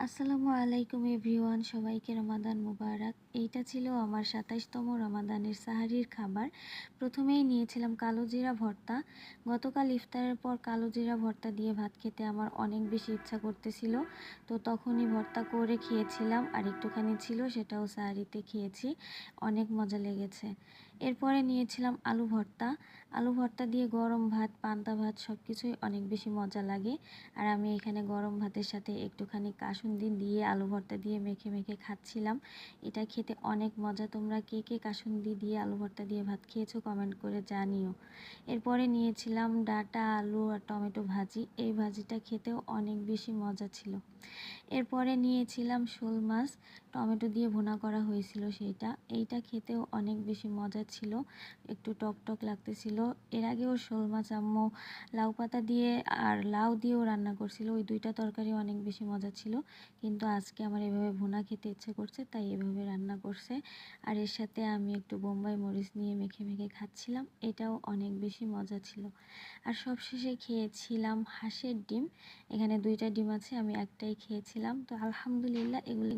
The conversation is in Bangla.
আসসালামু আলাইকুম এভরিওয়ান, সবাইকে রমাদান মুবারক। এইটা ছিল আমার ২৭তম রমাদানের সাহারির খাবার। প্রথমেই নিয়েছিলাম কালো জিরা ভর্তা। গতকাল ইফতারের পর কালো জিরা ভর্তা দিয়ে ভাত খেতে আমার অনেক বেশি ইচ্ছা করতেছিল, তো তখনই ভর্তা করে খেয়েছিলাম। আর একটুখানি ছিল, সেটাও সাহারিতে খেয়েছি, অনেক মজা লেগেছে। এরপরে নিয়েছিলাম আলু ভর্তা। আলু ভর্তা দিয়ে গরম ভাত, পান্তা ভাত সব কিছুই অনেক বেশি মজা লাগে। আর আমি এখানে গরম ভাতের সাথে একটুখানি কাসুন্দি দিয়ে আলু ভর্তা দিয়ে মেখে মেখে খাচ্ছিলাম। এটা খেতে অনেক মজা। তোমরা কে কে কাসুন্দি দিয়ে আলু ভর্তা দিয়ে ভাত খেয়েছো কমেন্ট করে জানিও। এরপরে নিয়েছিলাম ডাঁটা, আলু আর টমেটো ভাজি। এই ভাজিটা খেতেও অনেক বেশি মজা ছিল। এরপরে নিয়েছিলাম শোল মাছ, টমেটো দিয়ে ভুনা করা হয়েছিল এইটা খেতেও অনেক বেশি মজা ছিল, একটু টক টক লাগতেছিল। এর আগেও শোল মাছ আম্মু লাউ পাতা দিয়ে আর লাউ দিয়েও রান্না করছিল, ওই দুইটা তরকারি অনেক বেশি মজা ছিল। কিন্তু আজকে আমার এভাবে ভুনা খেতে ইচ্ছে করছে, তাই এভাবে রান্না করছে। আর এর সাথে আমি একটু বোম্বাই মরিচ নিয়ে মেখে মেখে খাচ্ছিলাম, এটাও অনেক বেশি মজা ছিল। আর সবশেষে খেয়েছিলাম হাঁসের ডিম। এখানে দুইটা ডিম আছে, আমি একটাই খেয়েছিলাম। তো আলহামদুলিল্লাহ, এগুলি